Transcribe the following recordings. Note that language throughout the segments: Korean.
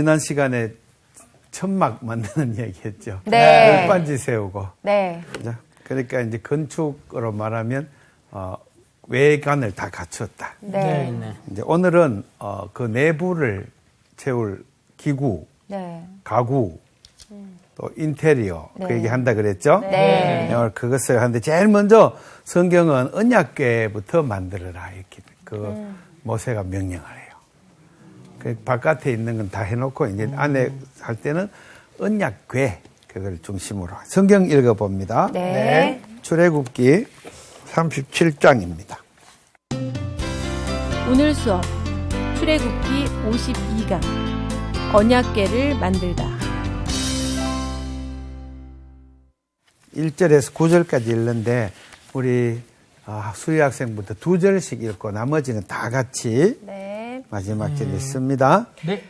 지난 시간에 천막 만드는 이야기 했죠. 네. 열반지 세우고. 네. 그죠? 그러니까 이제 건축으로 말하면, 외관을 다 갖췄다. 네. 네. 이제 오늘은, 그 내부를 채울 기구, 네. 가구, 또 인테리어, 네. 그 얘기 한다 그랬죠? 네. 오늘 그것을 하는데 제일 먼저 성경은 언약궤부터 만들어라. 이렇게 모세가 명령을 해요. 그 바깥에 있는 건 다 해놓고 이제 안에 할 때는 언약궤 그걸 중심으로 성경 읽어봅니다. 네. 출애굽기 37장입니다. 오늘 수업 출애굽기 52강 언약궤를 만들다. 1절에서 9절까지 읽는데 우리 수희 학생부터 2절씩 읽고 나머지는 다 같이 네. 마지막 절 읽습니다. 네.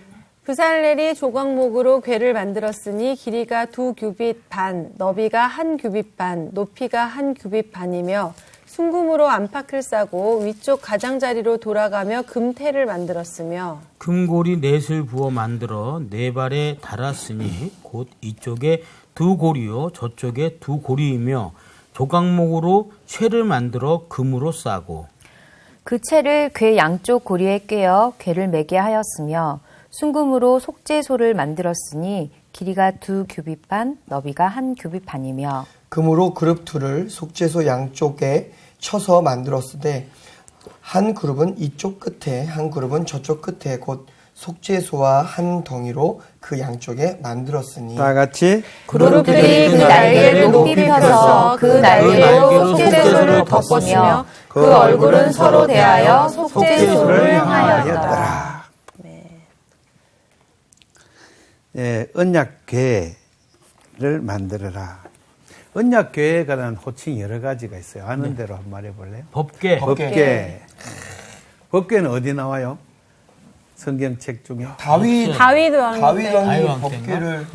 부살렐이 조각목으로 궤를 만들었으니 길이가 2규빗 반, 너비가 1규빗 반, 높이가 1규빗 반이며 순금으로 안팎을 싸고 위쪽 가장자리로 돌아가며 금태를 만들었으며 금고리 넷을 부어 만들어 네 발에 달았으니 곧 이쪽에 두 고리요 저쪽에 두 고리이며 조각목으로 쇠를 만들어 금으로 싸고 그 채를 궤 양쪽 고리에 꿰어 궤를 매게 하였으며 순금으로 속죄소를 만들었으니 길이가 2규빗 반, 너비가 1규빗 반이며 금으로 그룹 둘을 속죄소 양쪽에 쳐서 만들었으되 한 그룹은 이쪽 끝에 한 그룹은 저쪽 끝에 곧 속죄소와 한 덩이로 그 양쪽에 만들었으니 다 같이 그룹들이 그 날개를 높이 펴서 그 날개로 속죄소를 덮었으며 그 얼굴은 서로 대하여 속죄소를 향하였더라. 예, 언약궤를 만들어라. 언약궤에 관한 호칭이 여러 가지가 있어요. 아는 대로 한번 말해볼래요? 법궤. 법궤. 법궤는 어디 나와요? 성경책 중에? 다윗 다윗 왕이 왕 법궤를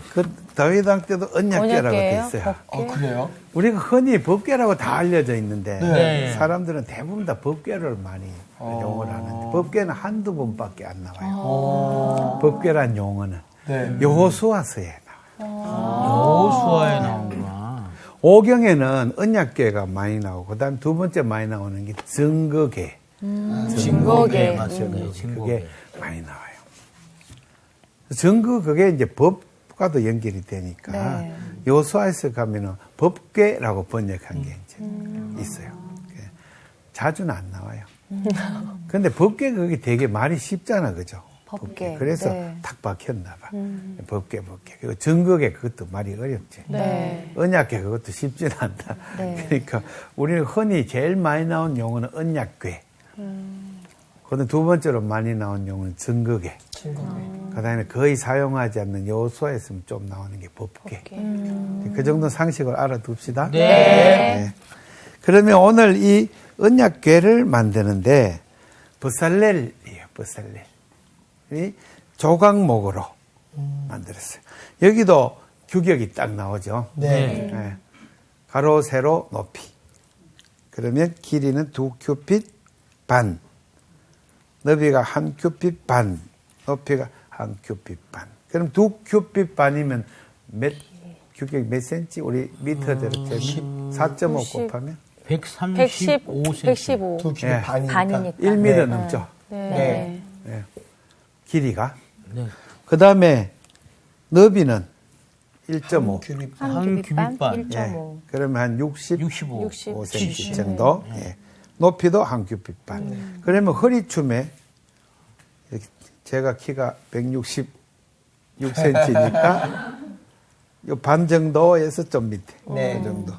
다윗 왕 때도 언약궤라고 돼 언약궤예요? 있어요. 그래요? 우리가 흔히 법궤라고 다 알려져 있는데 네. 사람들은 대부분 다 법궤를 많이 용어를 하는데 법궤는 한두 번밖에 안 나와요. 법궤란 용어는 네. 여호수아서에 나와요. 여호수아에 나오구나. 오경에는 언약궤가 많이 나오고 그다음 두 번째 많이 나오는 게 증거궤. 증거궤. 맞습니다. 네, 증거궤. 그게 많이 나와요. 증거 그게 이제 법과도 연결이 되니까 네. 여호수아에서 가면은 법궤라고 번역한 게 이제 있어요. 자주는 안 나와요. 근데 법궤 그게 되게 말이 쉽잖아, 그죠? 법궤. 그래서 네. 탁 박혔나 봐. 법궤. 그리고 증거궤 그것도 말이 어렵지. 네. 언약궤 그것도 쉽지는 않다. 네. 그러니까 우리는 흔히 제일 많이 나온 용어는 언약궤. 그다음에 두 번째로 많이 나온 용어는 증거궤. 그다음에 거의 사용하지 않는 여호수아에서 좀 나오는 게 법궤. 그 정도 상식을 알아둡시다. 네. 네. 그러면 오늘 이 언약궤를 만드는데 버살렐이에요. 버살렐. 이 조각목으로 만들었어요. 여기도 규격이 딱 나오죠. 네. 네. 가로, 세로, 높이. 그러면 길이는 2규빗 반, 너비가 1규빗 반, 높이가 1규빗 반. 그럼 2규빗 반이면 규격이 몇 센치? 우리 미터대로 4.5 곱하면? 135cm. 115. 두 규빗 네. 반이니까. 반이니까. 1m 넘죠. 네. 네. 길이가. 네. 그 다음에 너비는 1.5. 규빗 한 한 규빗 반, 규빗 반. 1.5. 그러면 한 65. 5cm 정도. 예. 높이도 한 규빗 반. 그러면 허리춤에 이렇게 제가 키가 166cm니까 요 반 정도에서 좀 밑에. 네. 그 정도.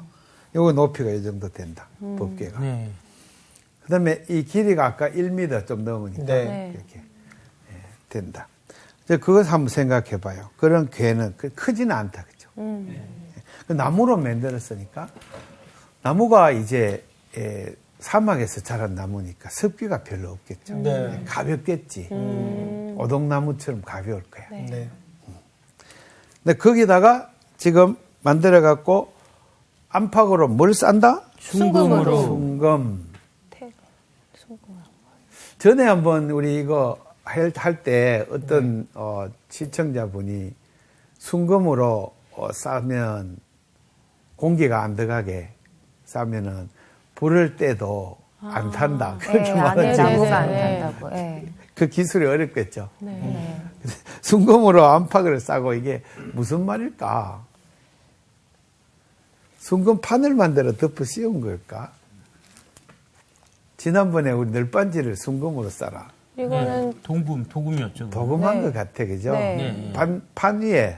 요거 높이가 이 정도 된다. 법궤가. 네. 그 다음에 이 길이가 아까 1m 좀 넘으니까 네. 이렇게 된다. 이제 그것 한번 생각해 봐요. 그런 궤는 크지는 않다. 그죠? 그 나무로 만들었으니까 나무가 이제 사막에서 자란 나무니까 습기가 별로 없겠죠. 네. 가볍겠지. 오동나무처럼 가벼울 거야. 네. 근데 거기다가 지금 만들어 갖고 안팎으로 뭘 싼다? 순금으로. 순금. 전에 한번 우리 이거 할 때 어떤 시청자분이 순금으로 싸면 공기가 안 들어가게 싸면은 불을 때도 안 탄다. 그렇게 안에 말하지. 나무가 안 네. 탄다고. 예. 그 기술이 어렵겠죠. 네. 순금으로 안팎을 싸고 이게 무슨 말일까? 순금판을 만들어 덮어 씌운 걸까? 지난번에 우리 널빤지를 순금으로 싸라. 이거는 도금이었죠. 그거. 도금한 네. 것 같아, 그죠? 네. 판 위에,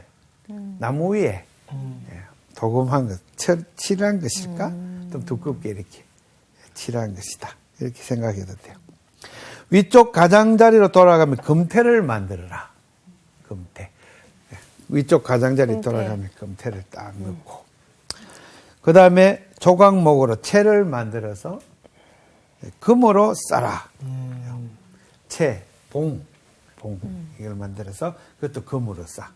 나무 위에, 예, 도금한 것, 칠한 것일까? 좀 두껍게 이렇게 칠한 것이다. 이렇게 생각해도 돼요. 위쪽 가장자리로 돌아가면 금태를 만들어라. 금태. 예, 위쪽 가장자리 돌아가면 금태를 딱 넣고. 그 다음에 조각목으로 채를 만들어서 금으로 싸라. 채, 봉, 이걸 만들어서 그것도 금으로 싸.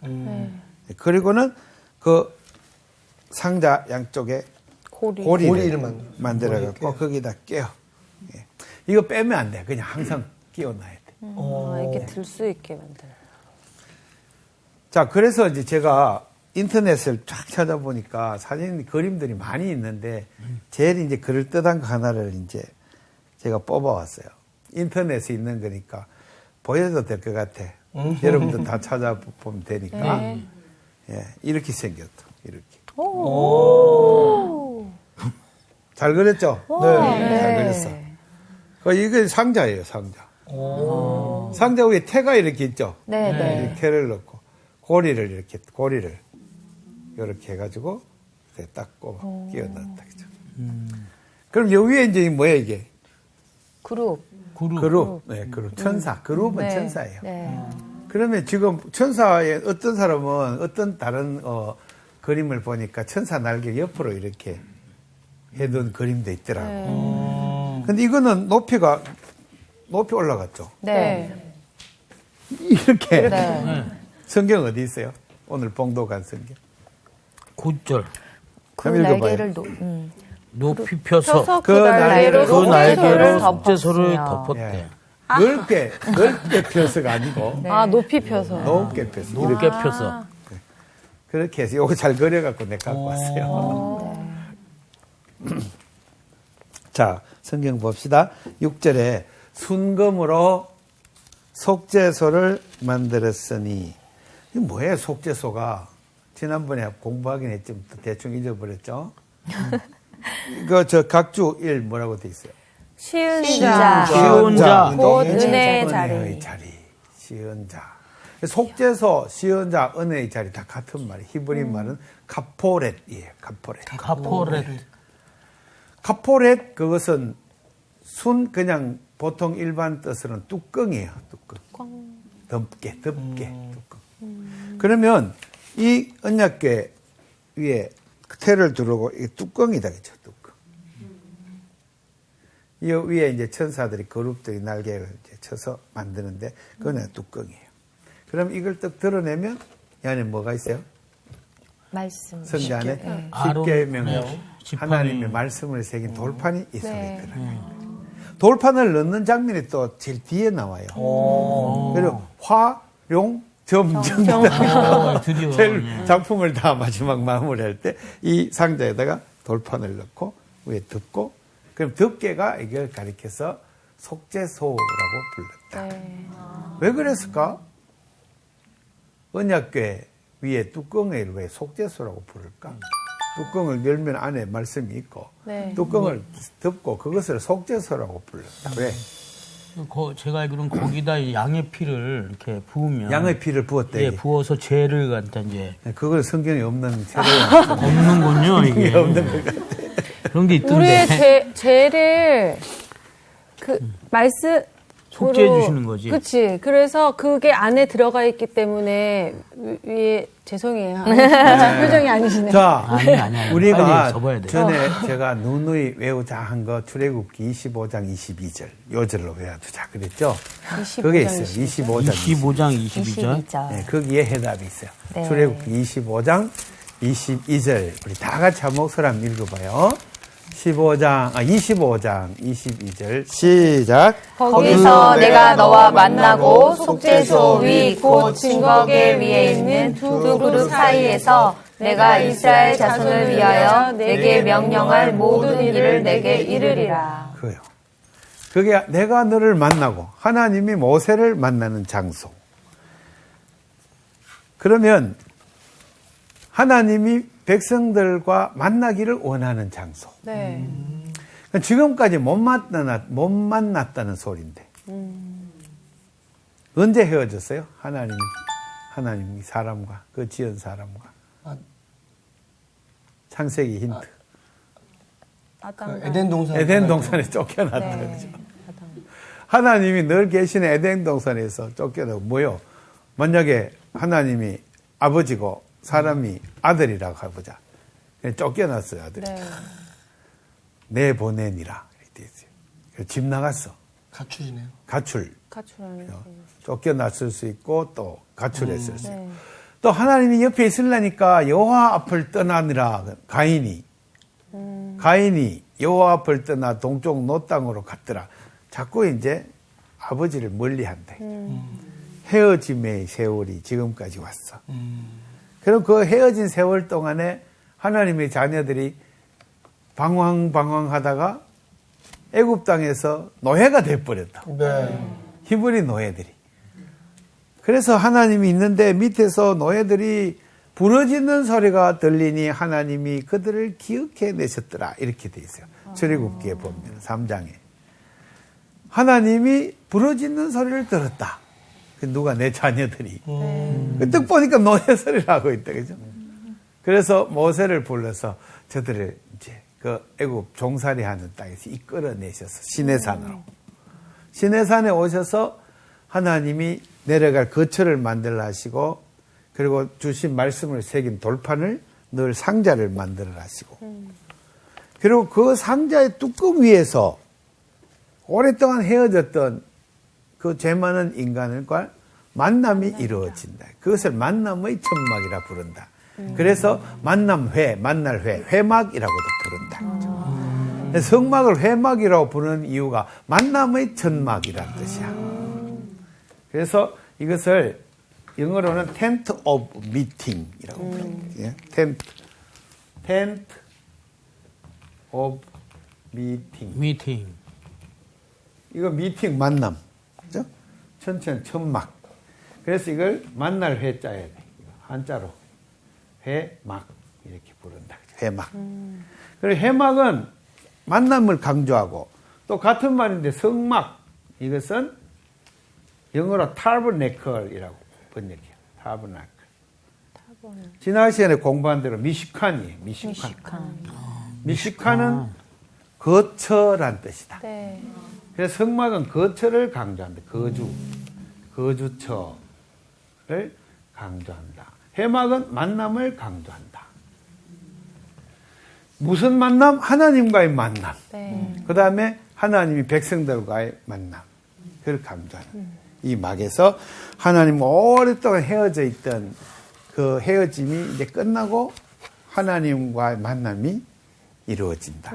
그리고는 그 상자 양쪽에 고리를 만들어갖고 거기다 끼워. 예. 이거 빼면 안 돼. 그냥 항상 끼워놔야 돼. 이렇게 들 수 있게 만들어. 자, 그래서 이제 제가 인터넷을 쫙 찾아보니까 사진, 그림들이 많이 있는데 제일 이제 그럴듯한 거 하나를 이제 제가 뽑아왔어요. 인터넷에 있는 거니까 보여도 될 것 같아. 여러분들 다 찾아보면 되니까. 예, 이렇게 생겼다. 이렇게. 잘 그렸죠? 네. 잘 그렸어. 이게 상자예요, 상자. 상자 위에 태가 이렇게 있죠? 네, 네. 이렇게 태를 넣고, 고리를 이렇게 해가지고, 이렇게 딱 꼽아, 끼워 넣었다. 그죠? 그럼 요 위에 이제 뭐야, 이게? 그룹. 그룹. 네, 그룹. 천사. 그룹은 천사예요. 네. 그러면 지금 천사의 어떤 사람은 어떤 다른, 그림을 보니까 천사 날개 옆으로 이렇게 해둔 그림도 있더라고. 근데 이거는 높이 올라갔죠. 네. 이렇게. 네. 성경 어디 있어요? 오늘 봉독한 성경. 9절. 그 한번 읽어봐요. 날개를 높이 펴서 그 날개로 그 날개로 덮었으며. 속죄소를 덮었대. 예. 넓게 펴서가 아니고, 높이 펴서. 높게 펴서. 높게 펴서. 그렇게 해서 요거 잘 그려갖고 내가 갖고 왔어요. 자, 성경 봅시다. 6절에 순금으로 속죄소를 만들었으니. 이게 뭐예요, 속죄소가? 지난번에 공부하긴 했지만 또 대충 잊어버렸죠? 이거 각주 1 뭐라고 돼 있어요? 쉬운 자. 쉬운 자. 곧 은혜의 은혜의 은혜의 자리. 쉬운 자. 속죄소, 쉬운 자, 은혜의 자리 다 같은 말이에요. 히브리 말은 카포렛이에요. 카포렛. 카포렛 그것은 그냥 보통 일반 뜻으로는 뚜껑이에요. 뚜껑. 덮개. 뚜껑. 그러면 이 언약궤 위에 태를 두르고 이 뚜껑이다, 그죠? 뚜껑. 이 위에 이제 천사들이 그룹들이 날개를 이제 쳐서 만드는데 그거는 뚜껑이에요. 그럼 이걸 딱 드러내면 이 안에 뭐가 있어요? 말씀. 성자 안에 아론, 십계명 네. 하나님의 말씀을 새긴 돌판이 이 속에 들어요. 돌판을 넣는 장면이 또 제일 뒤에 나와요. 그리고 화룡 점정 드디어. 제일 작품을 다 마지막 마무리할 때 이 상자에다가 돌판을 넣고 위에 덮고 그럼 덮개가 이걸 가리켜서 속죄소라고 불렀다. 왜 그랬을까? 언약궤 위에 뚜껑을 왜 속죄소라고 부를까? 뚜껑을 열면 안에 말씀이 있고 뚜껑을 덮고 그것을 속죄소라고 불렀다. 왜? 제가 알기로는 거기다 양의 피를 이렇게 부으면 양의 피를 부었다. 예, 부어서 죄를 갖다 이제 그걸 성경에 없는 세례가 없는군요 이게. 없는 것 같아. 그런 게 있던데. 우리의 죄를 말씀 속죄해 주시는 거지. 그렇지. 그래서 그게 안에 들어가 있기 때문에 위에 죄송해요. 표정이 아니시네. 자, 아니. 우리가 빨리 접어야 돼. 전에 제가 누누이 외우자 한 거 출애굽기 25장 22절 요 절로 외워두자 그랬죠? 그게 있어요. 25장 22장 22절. 네, 거기에 해답이 있어요. 네. 출애굽기 25장 22절 우리 다 같이 한 목소리 한번 읽어봐요. 25장 22절 시작. 거기서 내가 너와 만나고 속죄소 위 곧 증거계 위에 있는 두 그룹 사이에서 내가 이스라엘 자손을 위하여 내게 명령할 모든 일을 내게 이르리라. 그요. 그게 내가 너를 만나고 하나님이 모세를 만나는 장소. 그러면 하나님이 백성들과 만나기를 원하는 장소. 네. 지금까지 못 만났다는 소리인데. 언제 헤어졌어요? 하나님이 사람과, 그 지은 사람과. 창세기 힌트. 에덴 동산에 쫓겨났다. 네. 그죠? 하나님이 늘 계시는 에덴 동산에서 쫓겨나고 뭐요? 만약에 하나님이 아버지고 사람이 아들이라고 해보자. 쫓겨났어요, 아들이. 네. 내보내니라. 이렇게 돼 있어요. 집 나갔어. 가출이네요. 가출하는. 쫓겨났을 수 있고 또 가출했을 수 있고. 네. 또 하나님이 옆에 있으려니까 여호와 앞을 떠나니라. 가인이 여호와 앞을 떠나 동쪽 노 땅으로 갔더라. 자꾸 이제 아버지를 멀리한대. 헤어짐의 세월이 지금까지 왔어. 그럼 그 헤어진 세월 동안에 하나님의 자녀들이 방황하다가 애굽 땅에서 노예가 돼버렸다. 네. 히브리 노예들이. 그래서 하나님이 있는데 밑에서 노예들이 부러지는 소리가 들리니 하나님이 그들을 기억해 내셨더라. 이렇게 돼 있어요. 출애굽기에 보면 3장에. 하나님이 부러지는 소리를 들었다. 누가? 내 자녀들이. 딱 보니까 노예 소리를 하고 있다. 그죠? 그래서 모세를 불러서 저들을 이제 그 애굽 종살이 하는 땅에서 이끌어내셔서 시내산으로. 시내산에 오셔서 하나님이 내려갈 거처를 만들어 하시고 그리고 주신 말씀을 새긴 돌판을 늘 상자를 만들어 하시고 그리고 그 상자의 뚜껑 위에서 오랫동안 헤어졌던 그 죄 많은 인간과 만남이 이루어진다. 그것을 만남의 천막이라 부른다. 그래서 만남회, 만날회, 회막이라고도 부른다. 성막을 회막이라고 부르는 이유가 만남의 천막이라는 뜻이야. 그래서 이것을 영어로는 tent of meeting이라고 부릅니다. tent of meeting. 이거 미팅 만남, 그죠? 천천 천막. 그래서 이걸 만날 회자야 돼. 한자로 회막 이렇게 부른다. 회막. 그리고 회막은 만남을 강조하고 또 같은 말인데 성막 이것은 영어로 타버네클이라고 번역해요. 타버네클. 지난 시간에 공부한 대로 미시칸이에요. 미시칸은 거처란 뜻이다. 네. 그래서 성막은 거처를 강조한다. 거주처를 강조한다. 회막은 만남을 강조한다. 무슨 만남? 하나님과의 만남. 네. 그 다음에 하나님이 백성들과의 만남. 그걸 강조하는. 이 막에서 하나님 오랫동안 헤어져 있던 그 헤어짐이 이제 끝나고 하나님과의 만남이 이루어진다.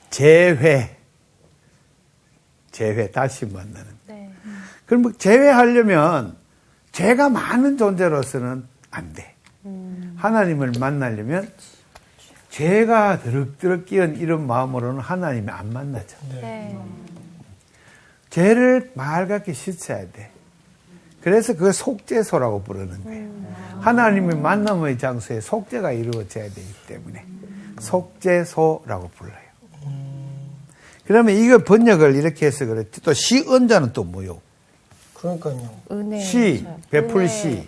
재회 다시 만나는. 네. 그럼 뭐 재회하려면 죄가 많은 존재로서는 안 돼. 하나님을 만나려면 죄가 드럭드럭 끼은 이런 마음으로는 하나님이 안 만나죠. 네. 죄를 맑게 씻어야 돼. 그래서 그걸 속죄소라고 부르는 거예요. 하나님의 만남의 장소에 속죄가 이루어져야 되기 때문에 속죄소라고 불러요. 그러면 이거 번역을 이렇게 해서 그랬지. 또 시은자는 또 뭐요? 그러니까요. 은혜. 시, 베풀 시,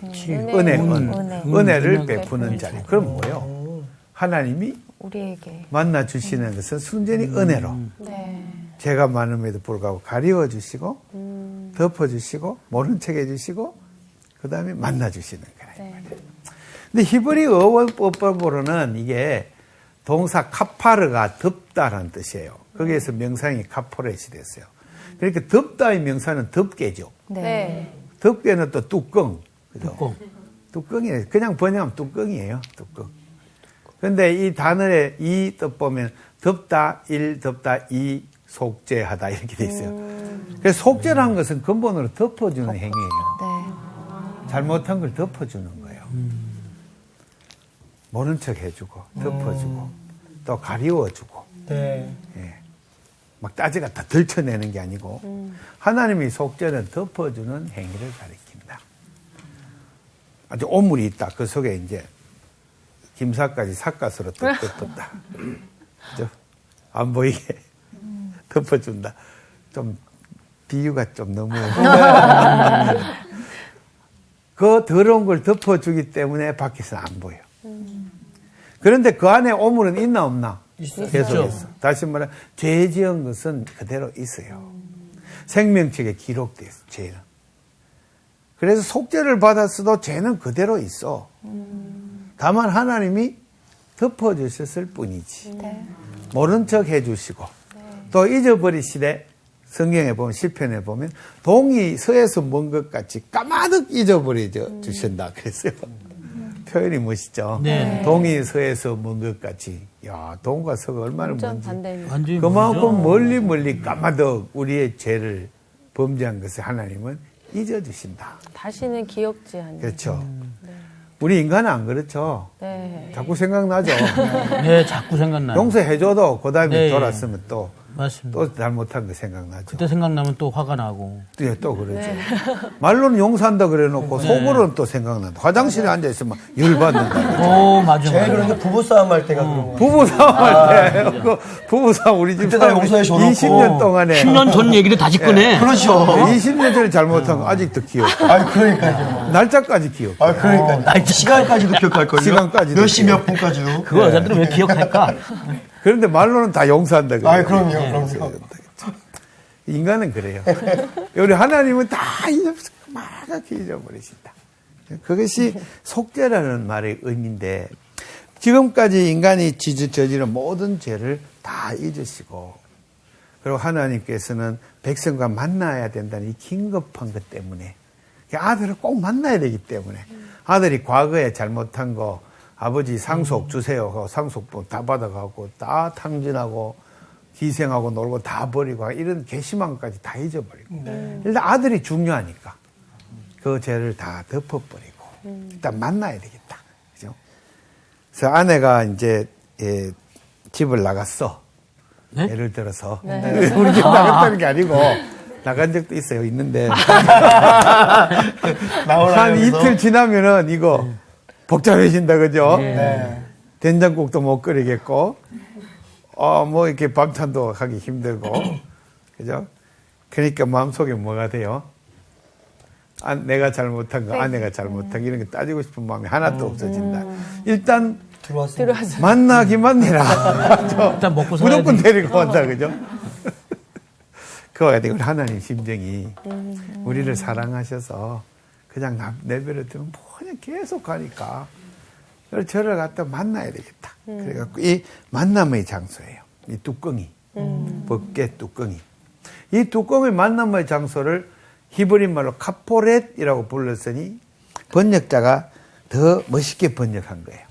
은혜를 베푸는 자리. 그럼 뭐요? 하나님이 우리에게 만나 주시는 것은 순전히 은혜로. 네. 죄가 많음에도 불구하고 가리워 주시고, 덮어 주시고, 모른 척 해 주시고, 그 다음에 만나 주시는 거예요. 네. 근데 히브리 어법으로는 이게 동사 카파르가 덮다라는 뜻이에요. 거기에서 명상이 카포렛이 됐어요. 그러니까 덮다의 명사는 덮개죠. 네. 덮개는 또 뚜껑. 그죠? 뚜껑이에요. 그냥 번역하면 뚜껑이에요. 뚜껑. 근데 이 단어의 이 뜻 보면 덮다, 일, 덮다, 이, 속죄하다 이렇게 돼 있어요. 그래서 속죄라는 것은 근본으로 덮어주는 행위예요. 네. 잘못한 걸 덮어주는 거예요. 모른 척 해주고, 덮어주고, 또 가리워주고, 네. 예. 막 따지가 다 들춰내는 게 아니고, 하나님이 속죄는 덮어주는 행위를 가리킵니다. 아주 오물이 있다. 그 속에 이제 김사까지 삿갓으로 덮었다. 그죠? 안 보이게 덮어준다. 좀 비유가 좀 너무 그 더러운 걸 덮어주기 때문에 밖에서 안 보여. 그런데 그 안에 오물은 있나 없나? 계속 있어. 다시 말해 죄 지은 것은 그대로 있어요. 생명책에 기록돼 있어. 죄는. 그래서 속죄를 받았어도 죄는 그대로 있어. 다만 하나님이 덮어주셨을 뿐이지. 모른 척 해주시고 또 잊어버리시되 성경에 보면 시편에 보면 동이 서에서 먼 것 같이 까마득 잊어버려 주신다 그랬어요. 표현이 멋있죠. 네. 동이 서에서 먼 것 같이. 야, 동과 서가 얼마나 완전 먼지. 반대입니다. 완전히 그만큼 모르죠. 멀리 까마득 우리의 죄를 범죄한 것을 하나님은 잊어주신다. 다시는 기억지 않는. 그렇죠. 우리 인간은 안 그렇죠. 네. 자꾸 생각나죠. 네, 자꾸 생각나요. 용서해줘도 그 다음에 네. 돌았으면 또 맞습니다. 잘못한 거 생각나죠. 그때 생각나면 또 화가 나고. 네, 또 그러죠. 말로는 용서한다 그래 놓고 속으로는 또 생각난다. 화장실에 앉아있으면 열받는다. 오, 맞아. 제일 그런 게 부부싸움 할 때가 그런 거. 부부싸움 할 때, 그 부부싸움 우리 집 그때 사람 용서해 줘놓고. 20년 동안에. 10년 전 얘기를 다시 꺼내. 그렇죠. 20년 전에 잘못한 거 아직도 기억. 아, 그러니까요. 날짜까지 기억. 아, 그러니까요. 시간까지도 기억할 걸요. 시간까지도 몇 시 몇 분까지도. 그거 여자들은 왜 기억할까? 그런데 말로는 다 용서한다 그래. 아, 그럼요. 인간은 그래요. 우리 하나님은 다 막하게 잊어버리신다. 그것이 속죄라는 말의 의미인데 지금까지 인간이 저지른 모든 죄를 다 잊으시고 그리고 하나님께서는 백성과 만나야 된다는 이 긴급한 것 때문에 아들을 꼭 만나야 되기 때문에 아들이 과거에 잘못한 거 아버지 상속 주세요 하고 상속법 다 받아가고 다 탕진하고 희생하고 놀고 다 버리고 이런 괘씸함까지 다 잊어버리고 일단 아들이 중요하니까 그 죄를 다 덮어버리고 일단 만나야 되겠다. 그죠? 그래서 아내가 이제 집을 나갔어. 네? 예를 들어서 우리 집 나갔다는 게 아니고 나간 적도 있어요. 있는데 한 이틀 지나면은 이거 복잡해진다 그죠? 네. 된장국도 못 끓이겠고 뭐 이렇게 반찬도 하기 힘들고 그죠? 그러니까 마음속에 뭐가 돼요? 내가 잘못한 거, 아내가 잘못한 거 이런 거 따지고 싶은 마음이 하나도 없어진다. 일단 들어와서. 만나기만 해라. 일단 먹고 살아야 무조건 돼. 데리고 온다 그죠? 그거 가지고 하나님 심정이 우리를 사랑하셔서 그냥 내버려 두면 그냥 계속 가니까 그래서 저를 갖다 만나야 되겠다. 그래갖고 이 만남의 장소예요. 이 뚜껑이 법궤 뚜껑이 이 뚜껑의 만남의 장소를 히브리 말로 카포렛이라고 불렀으니 번역자가 더 멋있게 번역한 거예요.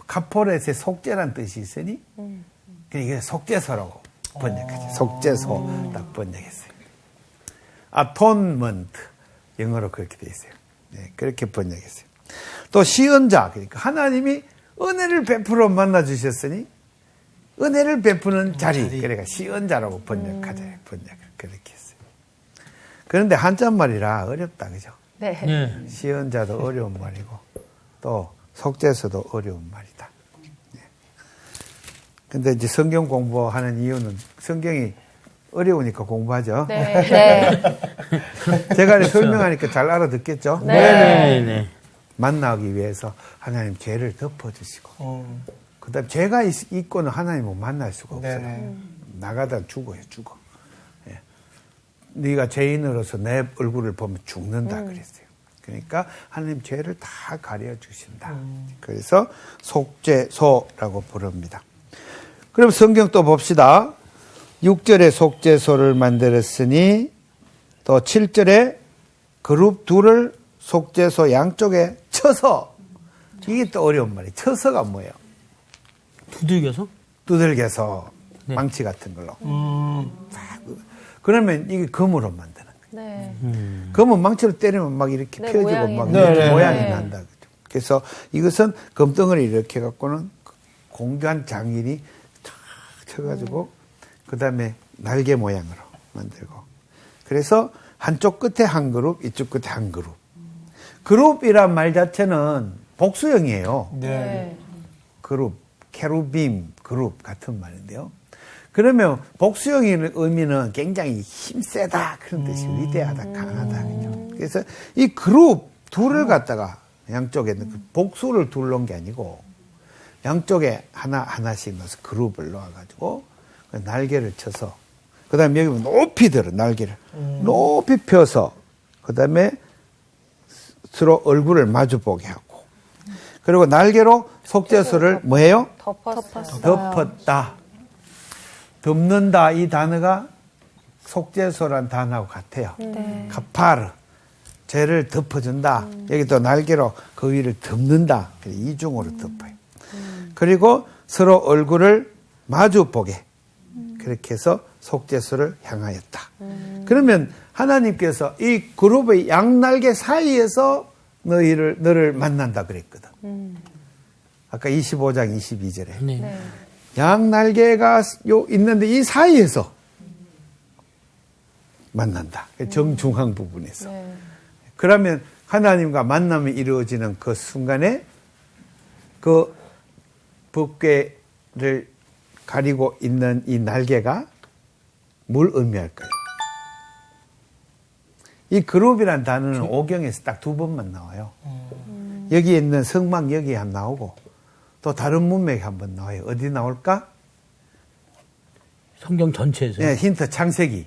카포렛에 속죄란 뜻이 있으니 이게 속죄소라고 번역하죠. 속죄소 딱 번역했어요. 아톤먼트 영어로 그렇게 돼 있어요. 네, 그렇게 번역했어요. 또 시恩자 그러니까 하나님이 은혜를 베풀어 만나 주셨으니 은혜를 베푸는 자리 그러니까 시恩자라고 번역하죠. 번역을 그렇게 했어요. 그런데 한자말이라 어렵다 그죠? 네. 네. 시恩자도 어려운 말이고 또 속죄서도 어려운 말이다. 근데 이제 성경 공부하는 이유는 성경이 어려우니까 공부하죠. 네. 제가 이렇게 설명하니까 잘 알아듣겠죠? 네네네. 만나기 위해서 하나님 죄를 덮어주시고 그 다음에 죄가 있고는 하나님을 만날 수가 없어요. 네네. 나가다 죽어요. 죽어. 예. 네가 죄인으로서 내 얼굴을 보면 죽는다 그랬어요. 그러니까 하나님 죄를 다 가려 주신다. 그래서 속죄소라고 부릅니다. 그럼 성경 또 봅시다. 6절에 속죄소를 만들었으니 또 7절에 그룹 둘을 속죄소 양쪽에 쳐서 이게 또 어려운 말이에요. 처서가 뭐예요? 두들겨서? 두들겨서 네. 망치 같은 걸로. 그러면 이게 금으로 만드는 거예요. 네. 금은 망치로 때리면 막 이렇게 네, 펴지고 모양이 막 네, 이렇게 네, 모양이 네. 난다. 그죠? 그래서 이것은 금덩어리 이렇게 갖고는 공교한 장인이 탁 쳐가지고 그 다음에 날개 모양으로 만들고 그래서 한쪽 끝에 한 그룹, 이쪽 끝에 한 그룹. 그룹이란 말 자체는 복수형이에요. 네. 그룹, 케루빔, 그룹 같은 말인데요. 그러면 복수형의 의미는 굉장히 힘세다 그런 뜻이 위대하다, 강하다. 그죠? 그래서 이 그룹 둘을 갖다가 양쪽에 그 복수를 둘러온 게 아니고 양쪽에 하나씩 넣어서 그룹을 놓아가지고 날개를 쳐서 그 다음에 여기 높이 들어 날개를 높이 펴서 그 다음에 서로 얼굴을 마주보게 하고 그리고 날개로 속죄소를 뭐해요? 덮었어요. 덮었다. 덮는다 이 단어가 속죄소란 단어하고 같아요. 카파르 죄를 덮어준다. 여기 또 날개로 그 위를 덮는다. 이중으로 덮어요. 그리고 서로 얼굴을 마주 보게 그렇게 해서 속죄소를 향하였다. 그러면 하나님께서 이 그룹의 양날개 사이에서 너를 만난다 그랬거든. 아까 25장 22절에 네. 양날개가 있는데 이 사이에서 만난다. 정중앙 부분에서. 네. 그러면 하나님과 만남이 이루어지는 그 순간에 그 법궤를 가리고 있는 이 날개가 뭘 의미할까요? 이 그룹이란 단어는 오경에서 딱 2번만 나와요. 여기에 있는 성막 여기에 한 나오고 또 다른 문맥에 한번 나와요. 어디 나올까? 성경 전체에서. 네, 힌트 창세기.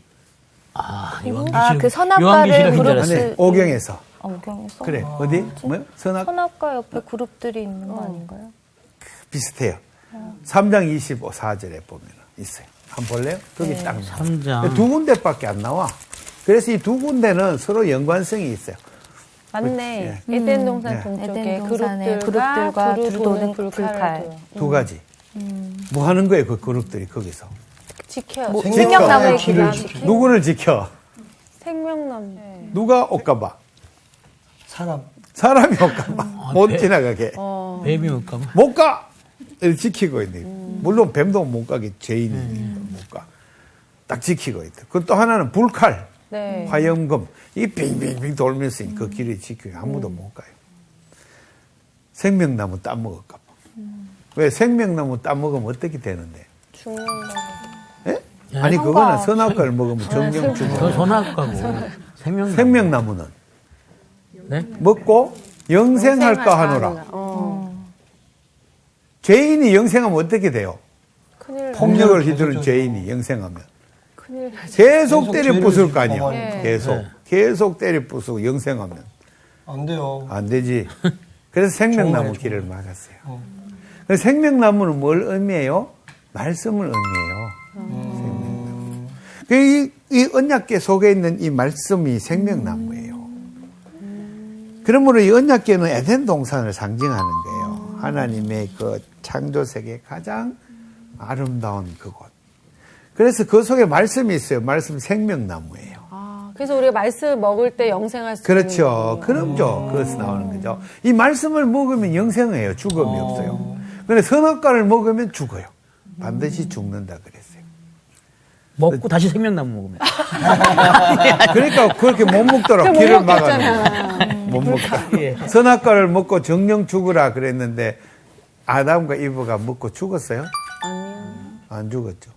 그 선악과를 그룹 아니, 오경에서. 오경에서? 그래. 어디? 뭐요? 선악과 옆에 그룹들이 있는 거 아닌가요? 비슷해요. 3장 24절에 보면 있어요. 한번 볼래요? 거기 딱 나와요. 3장. 2군데밖에 안 나와. 그래서 이 2군데는 서로 연관성이 있어요. 맞네. 그렇지. 에덴 동산 네. 동쪽에 에덴 동산에 그룹들과 그룹들과 두루 두루 도는 도는 불칼을 불칼. 2가지. 뭐 하는 거예요, 그 그룹들이 거기서? 지켜. 생명나무의 길을 길을 누구를 지켜? 생명나무. 누가 올까봐? 사람. 사람이 올까봐. 못 지나가게. 뱀이 올까 봐. 못 가! 이렇게 지키고 있는. 물론 뱀도 못 가게 죄인이니까 못 가. 딱 지키고 있다. 그또 하나는 불칼, 네. 화염금. 이 빙빙빙 돌면서 그 길을 지키고 아무도 못 가요. 생명나무 따먹을까 봐. 왜 생명나무 따먹으면 어떻게 되는데? 죽는다. 예? 아니 그거는 선악과를 먹으면 정령 그 죽어. 선악과고. 생명나무는 네? 먹고 영생할까 하노라. 죄인이 영생하면 어떻게 돼요? 큰일 나. 폭력을 계속 휘두른 저죠. 죄인이 영생하면 큰일 나지. 계속 때려 죄를 부술 짓고 거 아니에요. 가만히 계속 네. 계속 때려 부수고 영생하면 안 돼요. 안 되지. 그래서 생명나무 좋아요, 길을 막았어요. 그래서 생명나무는 뭘 의미해요? 말씀을 의미해요. 생명나무. 이 언약궤 속에 있는 이 말씀이 생명나무예요. 그러므로 이 언약궤는 에덴 동산을 상징하는 거예요. 하나님의 그 창조 세계의 가장 아름다운 그곳. 그래서 그 속에 말씀이 있어요. 말씀 생명나무예요. 아, 그래서 우리가 말씀 먹을 때 영생할 수 그렇죠. 있는 그럼요. 그것이 나오는 거죠. 이 말씀을 먹으면 영생해요. 죽음이 없어요. 근데 선악과를 먹으면 죽어요. 반드시 죽는다 그랬어요. 먹고 다시 생명나무 먹으면. 그러니까 그렇게 못 먹도록 길을 막아놓은 못 먹다. 예. 선악과를 먹고 정령 죽으라 그랬는데 아담과 이브가 먹고 죽었어요? 아니요. 안 죽었죠.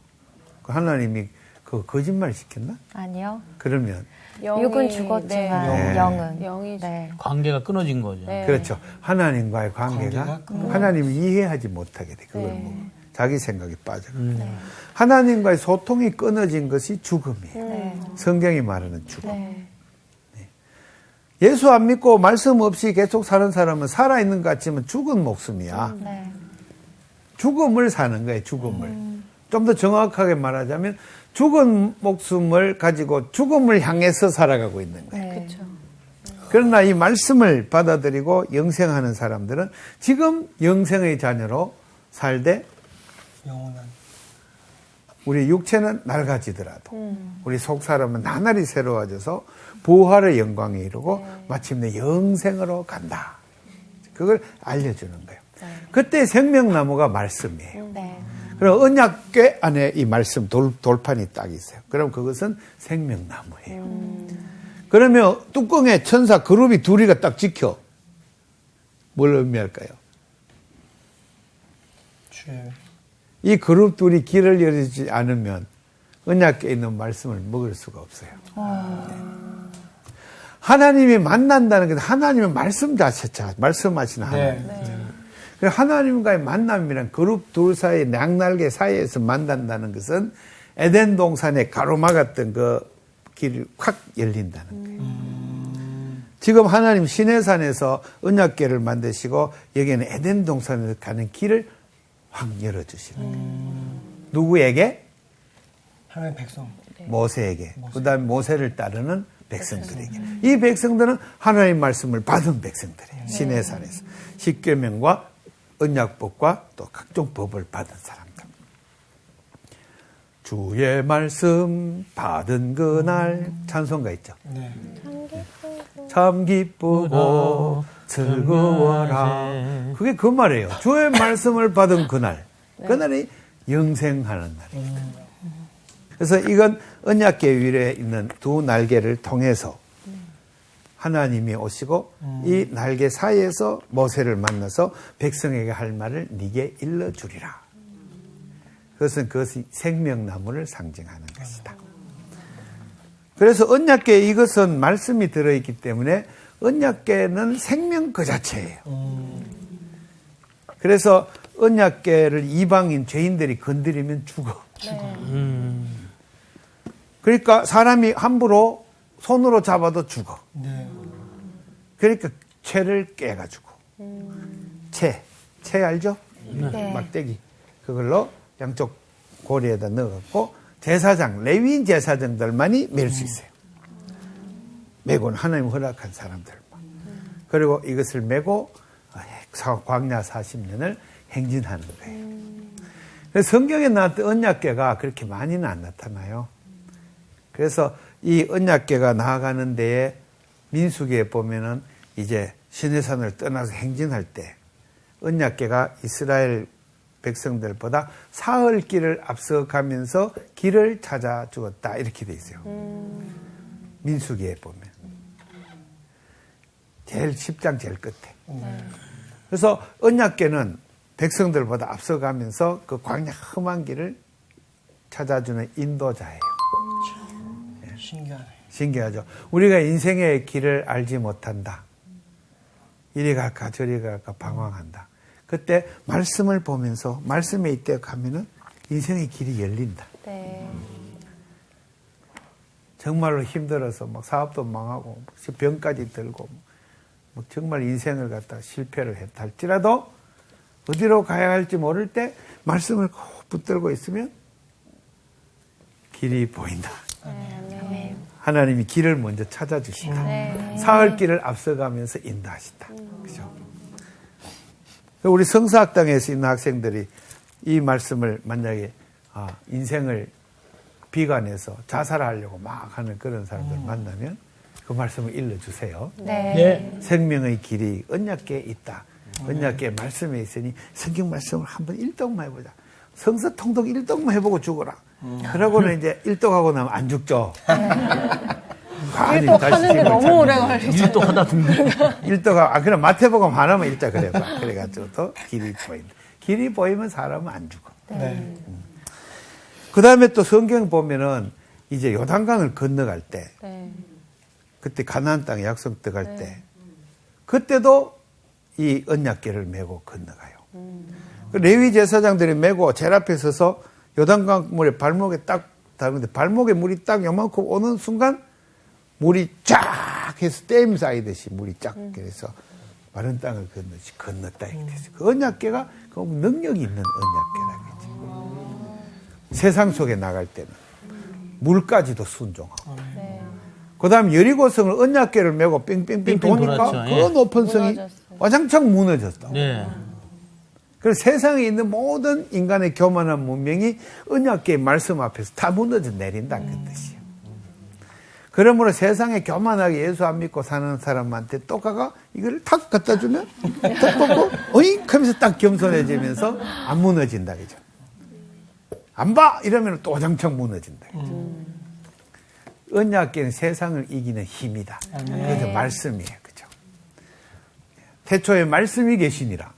그 하나님이 그 거짓말 시켰나? 아니요. 그러면 육은 죽었지만 네. 영은. 영이 네. 관계가 끊어진 거죠. 네. 그렇죠. 하나님과의 관계가 하나님을 이해하지 못하게 돼. 그걸 네. 먹으면. 자기 생각에 빠져가. 하나님과의 소통이 끊어진 것이 죽음이에요. 성경이 말하는 죽음. 네. 예수 안 믿고 말씀 없이 계속 사는 사람은 살아있는 것 같지만 죽은 목숨이야. 네. 죽음을 사는 거예요, 죽음을. 좀 더 정확하게 말하자면 죽은 목숨을 가지고 죽음을 향해서 살아가고 있는 거예요. 네. 그렇죠. 그러나 이 말씀을 받아들이고 영생하는 사람들은 지금 영생의 자녀로 살되 영원한 우리 육체는 낡아지더라도 우리 속사람은 나날이 새로워져서 부활의 영광에 이르고 마침내 영생으로 간다. 그걸 알려주는 거예요. 그때 생명나무가 말씀이에요. 그럼 언약궤 안에 이 말씀 돌판이 딱 있어요. 그럼 그것은 생명나무예요. 그러면 뚜껑에 천사 그룹이 둘이가 딱 지켜. 뭘 의미할까요? 주의 이 그룹 둘이 길을 열어주지 않으면 언약궤에 있는 말씀을 먹을 수가 없어요. 네. 하나님이 만난다는 게 하나님의 말씀 자체자, 말씀하시는 하나님. 그래서 하나님과의 만남이란 그룹 둘 사이, 양날개 사이에서 만난다는 것은 에덴 동산에 가로막았던 그 길이 확 열린다는 거예요. 지금 하나님 시내산에서 언약궤를 만드시고 여기는 에덴 동산에서 가는 길을 확 열어주시는 거예요. 누구에게? 하나님의 백성. 모세에게. 그 다음에 모세를 따르는 백성들에게. 이 백성들은 하나님의 말씀을 받은 백성들이에요. 시내산에서. 십계명과 언약법과 또 각종 법을 받은 사람들. 주의 말씀 받은 그날 찬송가 있죠. 네. 참 기쁘고 즐거워라. 그게 그 말이에요. 주의 말씀을 받은 그날. 그날이 영생하는 날입니다. 그래서 이건 언약궤 위에 있는 두 날개를 통해서 하나님이 오시고 이 날개 사이에서 모세를 만나서 백성에게 할 말을 네게 일러주리라. 그것이 생명나무를 상징하는 것이다. 그래서 언약궤에 이것은 말씀이 들어있기 때문에 언약궤는 생명 그 자체예요. 그래서 언약궤를 이방인 죄인들이 건드리면 죽어. 그러니까 사람이 함부로 손으로 잡아도 죽어. 그러니까 채를 깨가지고 채 알죠? 막대기 그걸로 양쪽 고리에다 넣어갖고 제사장, 레위인 제사장들만이 맬 수 있어요. 메고는 하나님 허락한 사람들만. 그리고 이것을 메고 광야 40년을 행진하는 거예요. 그래서 성경에 나왔던 언약궤가 그렇게 많이는 안 나타나요. 그래서 이 언약궤가 나아가는 데에 민수기에 보면은 이제 시내산을 떠나서 행진할 때 언약궤가 이스라엘 백성들보다 사흘 길을 앞서가면서 길을 찾아 주었다 이렇게 돼 있어요. 민수기에 보면 제일 10장 제일 끝에. 그래서 언약궤는 백성들보다 앞서가면서 그 광야 험한 길을 찾아주는 인도자예요. 신기하네. 신기하죠. 우리가 인생의 길을 알지 못한다. 이리 갈까 저리 갈까 방황한다. 그때 말씀을 보면서 말씀에 이때 가면은 인생의 길이 열린다. 정말로 힘들어서 막 사업도 망하고 병까지 들고 뭐 정말 인생을 갖다 실패를 했다 할지라도 어디로 가야 할지 모를 때 말씀을 꼭 붙들고 있으면 길이 보인다. 하나님이 길을 먼저 찾아주신다. 사흘 길을 앞서가면서 인도하신다. 그죠? 우리 성사학당에서 있는 학생들이 이 말씀을 만약에 인생을 비관해서 자살하려고 막 하는 그런 사람들 만나면 그 말씀을 일러주세요. 생명의 길이 언약궤에 있다. 언약궤 말씀에 있으니 성경 말씀을 한번 일독만 해보자. 성서 통독 일독만 해보고 죽어라. 그러고는 이제 일독하고 나면 안 죽죠. 일독하는데 너무 오래 걸리죠. 일독하다 죽는. 그럼 마태복음 하나만 읽자 그래봐. 그래가지고 또 길이 보인다. 길이 보이면 사람은 안 죽어. 그 다음에 또 성경 보면은 이제 요단강을 건너갈 때, 그때 가나안 땅에 약속 들어갈 때, 그때도 이 언약궤를 메고 건너가요. 레위 제사장들이 메고 제일 앞에 서서 요단강 물에 발목에 딱 닿는데 발목에 물이 딱 요만큼 오는 순간 물이 쫙 해서 댐 쌓이듯이 물이 쫙 그래서 마른 땅을 건넜다 이렇게 됐어요. 그 언약궤가 그 능력이 있는 언약궤라겠지. 세상 속에 나갈 때는 물까지도 순종하고 그다음 여리고성을 언약궤를 메고 뺑뺑뺑 뺑뺑 도니까 돌았죠. 그 예. 높은 성이 무너졌어요. 와장창 무너졌다. 네. 그래서 세상에 있는 모든 인간의 교만한 문명이 언약궤의 말씀 앞에서 다 무너져 내린다는 그 뜻이에요. 그러므로 세상에 교만하게 예수 안 믿고 사는 사람한테 또 가가 이걸 탁 갖다 주면 탁 뽑고 어잉 하면서 딱 겸손해지면서 안 무너진다 그죠. 안 봐! 이러면 또 와장창 무너진다. 언약궤는 세상을 이기는 힘이다. 그래서 말씀이에요. 그죠? 태초에 말씀이 계시니라.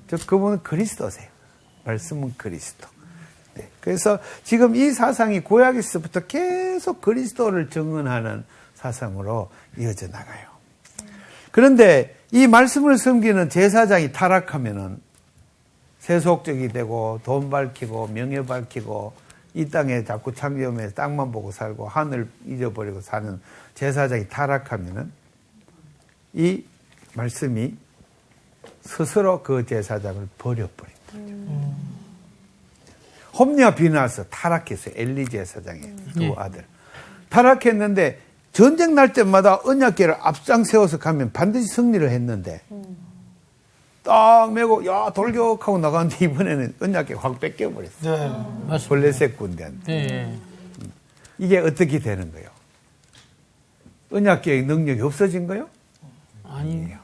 즉, 그분은 그리스도세요. 말씀은 그리스도. 네. 그래서 지금 이 사상이 구약에서부터 계속 그리스도를 증언하는 사상으로 이어져 나가요. 그런데 이 말씀을 섬기는 제사장이 타락하면은 세속적이 되고 돈 밝히고 명예 밝히고 이 땅에 자꾸 창조하면서 땅만 보고 살고 하늘 잊어버리고 사는 제사장이 타락하면은 이 말씀이 스스로 그 제사장을 버려버린다. 홈리와 비나스 타락했어요. 엘리 제사장의 두 아들. 타락했는데 전쟁 날 때마다 언약궤를 앞장 세워서 가면 반드시 승리를 했는데 딱 메고 야 돌격하고 나가는데 이번에는 언약궤 확 뺏겨버렸어요. 네. 블레셋 군대한테. 네. 이게 어떻게 되는 거예요? 언약궤의 능력이 없어진 거예요? 아니에요.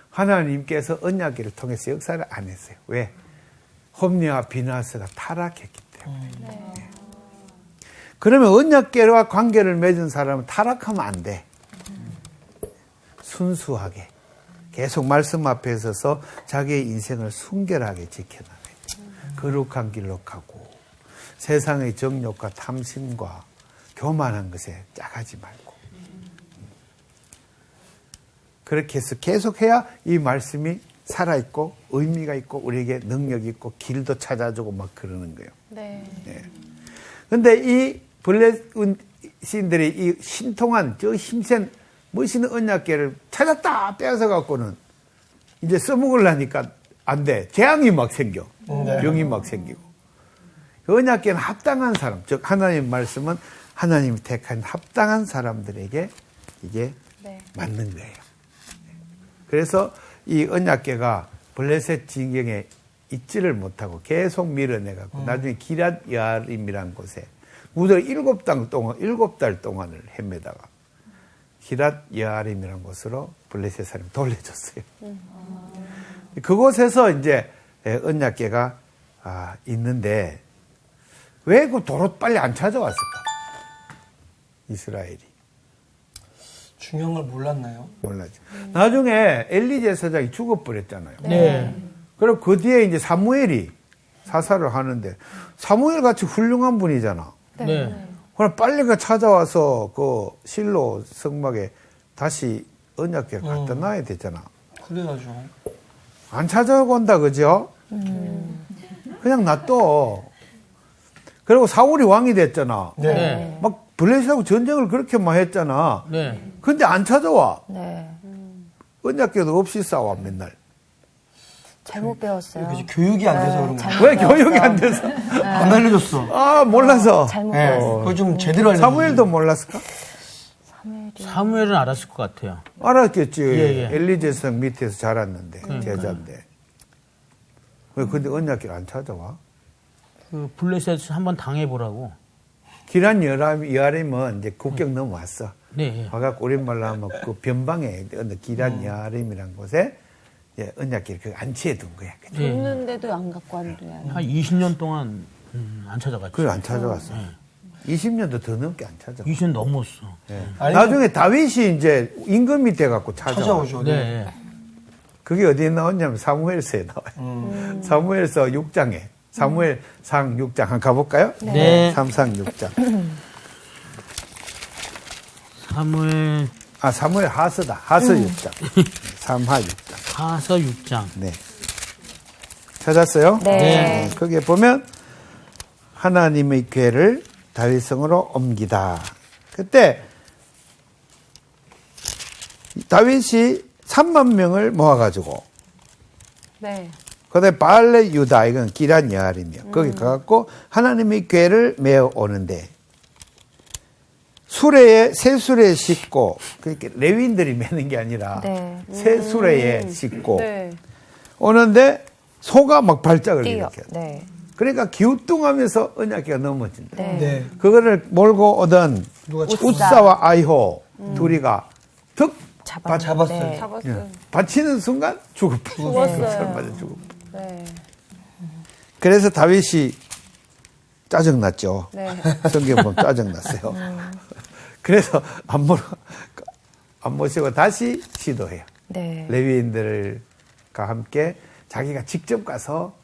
하나님께서 언약궤를 통해서 역사를 안 했어요. 왜? 홈리와 비나스가 타락했기 때문에. 네. 그러면 언약궤와 관계를 맺은 사람은 타락하면 안 돼. 순수하게 계속 말씀 앞에 서서 자기의 인생을 순결하게 지켜나가요. 거룩한 길로 가고 세상의 정욕과 탐심과 교만한 것에 짜가지 말고 그렇게 해서 계속해야 이 말씀이 살아있고 의미가 있고 우리에게 능력이 있고 길도 찾아주고 막 그러는 거예요. 네. 그런데 이 블레신들이 이 신통한 저 힘센 멋있는 언약궤를 찾았다 빼앗아 갖고는 이제 써먹으려니까 안 돼. 재앙이 막 생겨. 병이 막 생기고. 그 언약궤는 합당한 사람, 즉 하나님 말씀은 하나님이 택한 합당한 사람들에게 이게 맞는 거예요. 그래서 이 언약궤가 블레셋 지경에 있지를 못하고 계속 밀어내갖고 나중에 기랏 여아림이라는 곳에 무더기 7달 동안을 헤매다가 기랏 여아림이라는 곳으로 블레셋 사람이 돌려줬어요. 그곳에서 이제 언약궤가 있는데 왜 그 도로 빨리 안 찾아왔을까? 이스라엘이. 중요한 걸 몰랐나요? 몰랐죠. 나중에 엘리 제사장이 죽어버렸잖아요. 네. 그럼 그 뒤에 이제 사무엘이 사사를 하는데 사무엘 같이 훌륭한 분이잖아. 네. 그럼 빨리 그 찾아와서 그 실로 성막에 다시 언약궤를 갖다 놔야 되잖아. 그래야죠. 안 찾아온다, 그죠? 그냥 놔둬. 그리고 사울이 왕이 됐잖아. 네. 막 블레셋하고 전쟁을 그렇게 많이 했잖아. 네. 근데 안 찾아와. 네. 언약궤도 없이 싸워, 맨날. 잘못 배웠어요. 그치, 교육이 안 돼서 그런 거야. 왜 교육이 안 돼서? 안 알려줬어. 아, 몰라서. 잘못 네. 배웠어요. 그거 좀 제대로 알려줬어. 사무엘도 몰랐을까? 사무엘은 알았을 것 같아요. 알았겠지. 예. 엘리 제사장 밑에서 자랐는데, 제자인데. 왜 근데 언약궤를 안 찾아와? 그 블레셋 한번 당해보라고. 기란 여아림은 이제 국경 넘어왔어. 네. 와갖고 우리말로 하면 그 변방에 어느 기란 여아림이라는 곳에 이제 언약궤를 그 안치해 둔 거야. 그죠? 줬는데도 안 갖고 왔대요. 한 20년 동안 안 찾아갔죠. 그걸 안 찾아왔어. 20년도 더 넘게 안 찾아와. 20년 넘었어. 아니, 나중에 다윗이 이제 임금이 돼갖고 찾아와. 찾아오죠. 네. 그게 어디에 나왔냐면 사무엘서에 나와요. 사무엘서 6장에. 사무엘상 6장 한번 가볼까요? 네. 3상 6장. 사무엘 하서다. 하서 6장. 3하 6장. 하서 6장. 네. 찾았어요? 네. 거기에 보면 하나님의 궤를 다윗성으로 옮기다. 그때 다윗이 3만 명을 모아가지고 네. 그다음에 발레 유다 이건 기란 여아림이요. 거기 가갖고 하나님의 궤를 메어 오는데 수레에 새 수레에 싣고 그렇게 레위인들이 매는 게 아니라 네. 새 수레에 싣고 네. 오는데 소가 막 발작을 뛰어. 일으켜. 네. 그러니까 기우뚱하면서 언약궤가 넘어진다. 네. 네. 그거를 몰고 오던 누가 웃사와 아이호 둘이가 득 잡았어요. 네. 잡았어요. 받치는 순간 죽었어요. 맞아 죽어. 네. 그래서 다윗이 짜증났죠. 네. 성경 보면 짜증났어요. 그래서 안 모시고 다시 시도해요. 네. 레위인들과 함께 자기가 직접 가서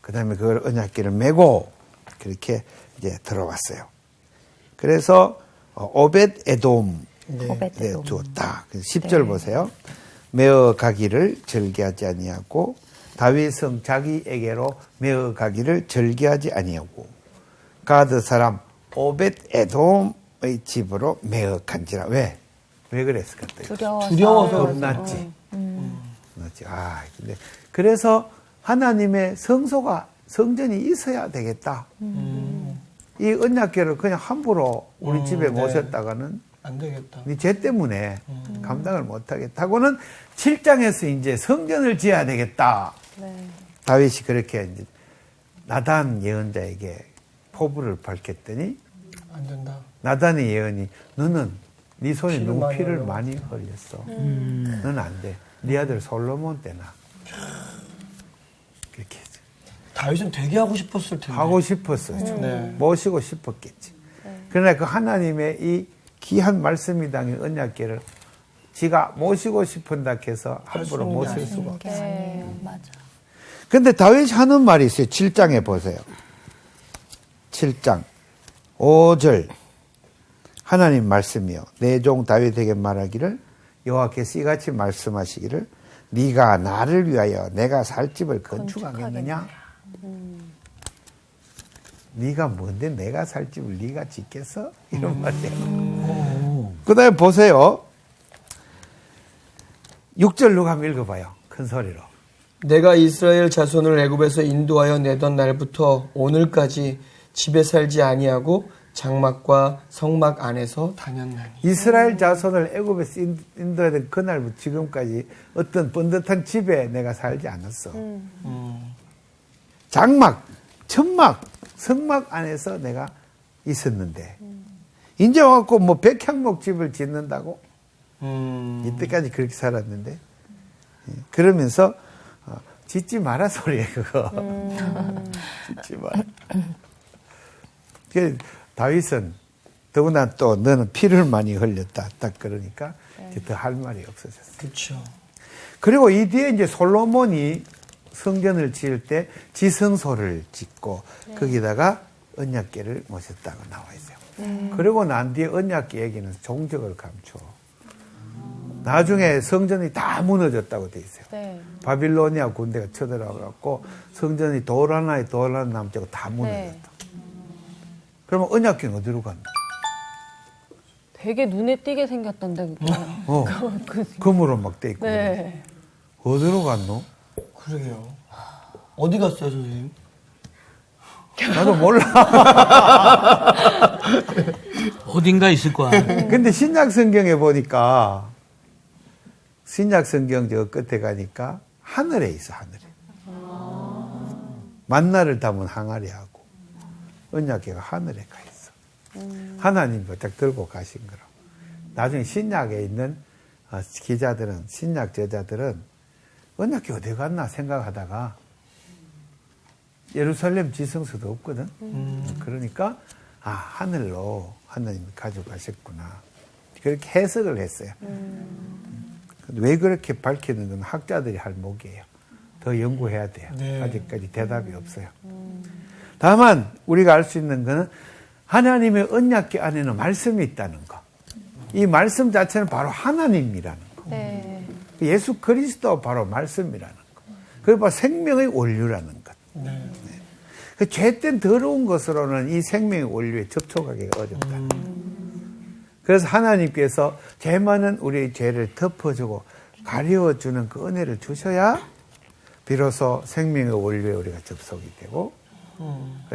그다음에 그걸 언약궤를 메고 그렇게 이제 들어왔어요. 그래서 오벳 에돔 오벳 에돔. 두었다. 10절 보세요. 메어 가기를 절개하지 아니하고 다윗은 자기에게로 메어 가기를 절개하지 아니하고 가드 사람 오벳 에돔의 집으로 메어 간지라. 왜 그랬을까? 두려워서 겁났지. 겁났지. 근데 그래서 하나님의 성전이 있어야 되겠다. 이 언약궤를 그냥 함부로 우리 집에 네. 모셨다가는 안 되겠다. 네 죄 때문에 감당을 못하겠다고는 7장에서 이제 성전을 지어야 되겠다. 네. 다윗이 그렇게 이제 나단 예언자에게 포부를 밝혔더니 안 된다. 나단의 예언이 너는 네 손에 피를 눈피를 많이 많이 흘렸어. 너는 안 돼. 네 아들 솔로몬 때나 그렇게 했어. 다윗은 되게 하고 싶었을 텐데. 하고 싶었어요. 네. 모시고 싶었겠지. 그러나 그 하나님의 이 귀한 말씀이 담긴 언약궤를 지가 모시고 싶은다 해서 함부로 수는 모실 아니에요. 수가 없어요. 네. 맞아. 근데 다윗이 하는 말이 있어요. 7장에 보세요. 7장 5절 하나님 말씀이요. 내 종 다윗에게 말하기를 여호와께서 이같이 말씀하시기를 네가 나를 위하여 내가 살 집을 건축하겠느냐? 네가 뭔데 내가 살 집을 네가 짓겠어? 이런 말이에요. 그 다음에 보세요. 6절 누가 한번 읽어봐요. 큰 소리로. 내가 이스라엘 자손을 애굽에서 인도하여 내던 날부터 오늘까지 집에 살지 아니하고 장막과 성막 안에서 다녔나니. 이스라엘 자손을 애굽에서 인도하던 그날부터 지금까지 어떤 번듯한 집에 내가 살지 않았어. 장막, 천막, 성막 안에서 내가 있었는데 이제 와갖고 뭐 백향목 집을 짓는다고? 이때까지 그렇게 살았는데 그러면서 짓지 마라 소리예요 그거. 짓지 마라. 다윗은 더구나 또 너는 피를 많이 흘렸다. 딱 그러니까 더 할 말이 없어졌어요. 그렇죠. 그리고 이 뒤에 이제 솔로몬이 성전을 지을 때 지성소를 짓고 거기다가 언약궤를 모셨다고 나와 있어요. 그리고 난 뒤에 언약궤 얘기는 종적을 감춰. 나중에 성전이 다 무너졌다고 돼 있어요. 네. 바빌로니아 군대가 쳐들어가고 성전이 돌 하나에 돌 하나 남자고 다 무너졌다. 그러면 언약궤는 어디로 갔나? 되게 눈에 띄게 생겼던데 그거. 금으로 막 돼 있고. 네. 어디로 갔노? 그러게요. 어디 갔어요, 선생님? 나도 몰라. 어딘가 있을 거야. 근데 신약 성경에 보니까 신약 성경 저 끝에 가니까 하늘에 있어, 하늘에. 만나를 담은 항아리하고 언약궤가 하늘에 가 있어. 하나님이 딱 들고 가신 거라. 나중에 신약에 있는 기자들은, 신약 저자들은 언약궤 어디 갔나 생각하다가 예루살렘 지성소도 없거든. 그러니까 하늘로 하나님이 가져가셨구나. 그렇게 해석을 했어요. 왜 그렇게 밝히는 건 학자들이 할 목이에요. 더 연구해야 돼요. 네. 아직까지 대답이 없어요. 다만 우리가 알 수 있는 것은 하나님의 언약궤 안에는 말씀이 있다는 거. 이 말씀 자체는 바로 하나님이라는 거. 네. 예수 그리스도 바로 말씀이라는 거. 그게 바로 생명의 원류라는 것. 네. 그 죄된 더러운 것으로는 이 생명의 원류에 접촉하기가 어렵다. 그래서 하나님께서 죄 많은 우리의 죄를 덮어주고 가려워주는 그 은혜를 주셔야 비로소 생명의 원류에 우리가 접속이 되고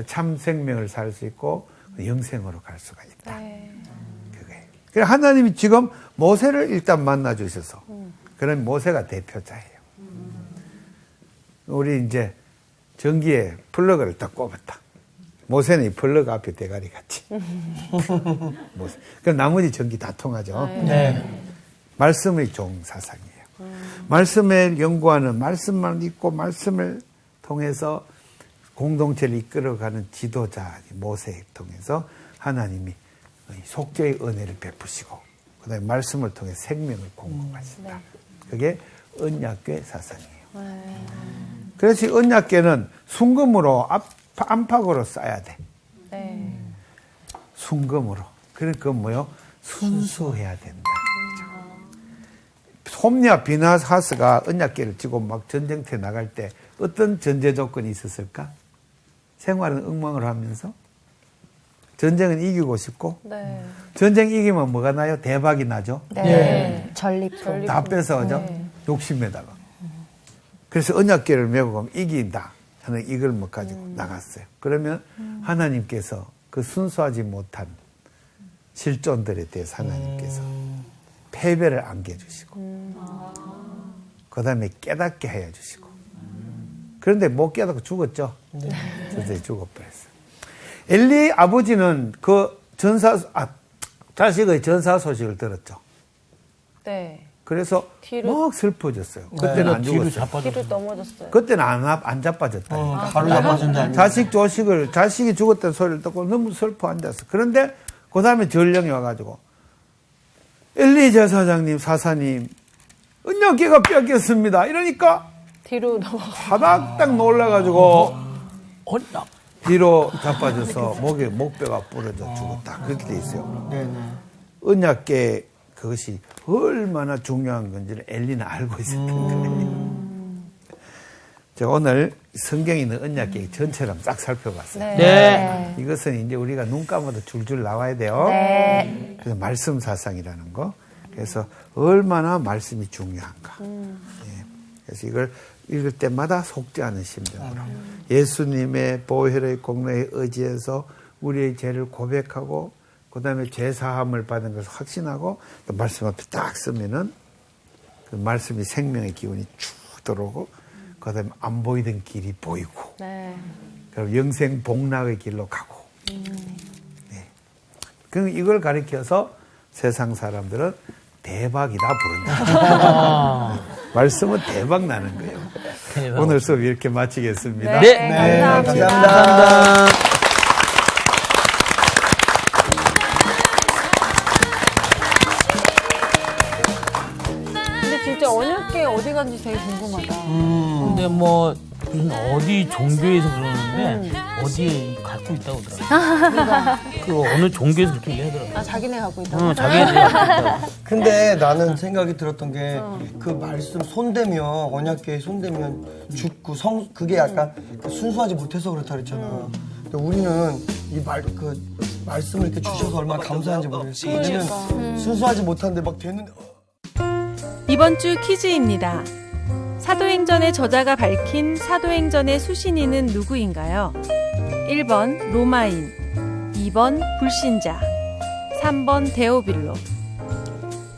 참 생명을 살 수 있고 영생으로 갈 수가 있다. 네. 그거예요. 그래서 하나님이 지금 모세를 일단 만나 주셔서 그런 모세가 대표자예요. 우리 이제 전기에 플러그를 딱 꼽았다. 모세는 이 플러그 앞에 대가리 같이. 모세. 그럼 나머지 전기 다 통하죠. 네. 말씀의 종사상이에요. 말씀을 연구하는, 말씀만 읽고 말씀을 통해서 공동체를 이끌어가는 지도자 모세를 통해서 하나님이 속죄의 은혜를 베푸시고 그다음에 말씀을 통해 생명을 공급하신다. 그게 언약궤 사상이에요. 그래서 이 언약궤는 순금으로 안팎으로 쌓아야 돼. 순금으로. 그러니까 뭐요? 순수해야 된다. 홈리와 비나하스가 언약궤를 지고 막 전쟁터에 나갈 때 어떤 전제 조건이 있었을까? 생활은 엉망을 하면서 전쟁은 이기고 싶고 전쟁 이기면 뭐가 나요? 대박이 나죠. 전리품. 다 뺏어가죠. 욕심에다가. 그래서 언약궤를 메고 가면 이긴다 하는 이걸 뭐 가지고 나갔어요. 그러면 하나님께서 그 순수하지 못한 실존들에 대해서 하나님께서 패배를 안겨주시고 그 다음에 깨닫게 해주시고 그런데 못 깨닫고 죽었죠. 저들이 죽어버렸어요. 엘리 아버지는 그 자식의 전사 소식을 들었죠. 그래서 막 슬퍼졌어요. 그때는 안 죽었어요. 뒤로 넘어졌어요. 그때는 안 자빠졌다. 바로 잡아준다. 자식이 죽었다는 소리를 듣고 너무 슬퍼 앉았어. 그런데 그 다음에 전령이 와가지고 엘리 제사장님, 사사님, 언약궤가 뺏겼습니다. 이러니까 뒤로 넘어. 바닥딱 놀라가지고 뒤로 자빠져서 목뼈가 부러져 죽었다. 그렇게 돼 있어요. 언약궤 그것이 얼마나 중요한 건지를 엘리는 알고 있었던 거예요. 제가 오늘 성경에 있는 언약궤 전체를 한번 싹 살펴봤어요. 이것은 이제 우리가 눈 감아도 줄줄 나와야 돼요. 그래서 말씀 사상이라는 거. 그래서 얼마나 말씀이 중요한가. 그래서 이걸 읽을 때마다 속죄하는 심정으로 예수님의 보혈의 공로에 의지해서 우리의 죄를 고백하고 그 다음에 죄 사함을 받은 것을 확신하고 또 말씀 앞에 딱 쓰면은 그 말씀이 생명의 기운이 쭉 들어오고 그 다음에 안 보이던 길이 보이고 그럼 영생 복락의 길로 가고 그럼 이걸 가리켜서 세상 사람들은 대박이다 부른다. 말씀은 대박 나는 거예요. 오늘 수업 이렇게 마치겠습니다. 감사합니다. 근데 진짜 언약궤 어디 간지 되게 궁금하다. 근데 뭐 어디 종교에서 그러는데 어디에 갖고 있다고 하더라고요. 그 어느 종교에서 그렇게 얘기하더라고요. 자기네 갖고 있다고? 자기네들이 갖고 있다고. 근데 나는 생각이 들었던 게 그 말씀 손대면 언약궤에 손대면 죽고 그게 약간 순수하지 못해서 그렇다 그랬잖아. 근데 우리는 이 말씀을 이렇게 주셔서 얼마나 감사한지 모르겠어. 우리는 순수하지 못한데 막 되는데. 이번 주 퀴즈입니다. 사도행전의 저자가 밝힌 사도행전의 수신인은 누구인가요? 1번 로마인, 2번 불신자, 3번 데오빌로.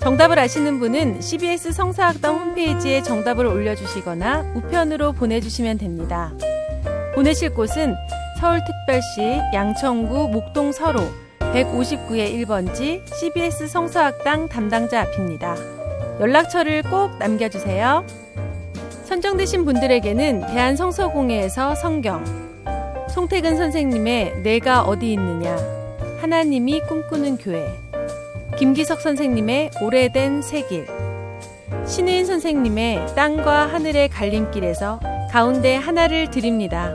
정답을 아시는 분은 CBS 성사학당 홈페이지에 정답을 올려주시거나 우편으로 보내주시면 됩니다. 보내실 곳은 서울특별시 양천구 목동 서로 159의 1번지 CBS 성사학당 담당자 앞입니다. 연락처를 꼭 남겨주세요. 선정되신 분들에게는 대한성서공회에서 성경, 송태근 선생님의 내가 어디 있느냐, 하나님이 꿈꾸는 교회, 김기석 선생님의 오래된 새길, 신의인 선생님의 땅과 하늘의 갈림길에서 가운데 하나를 드립니다.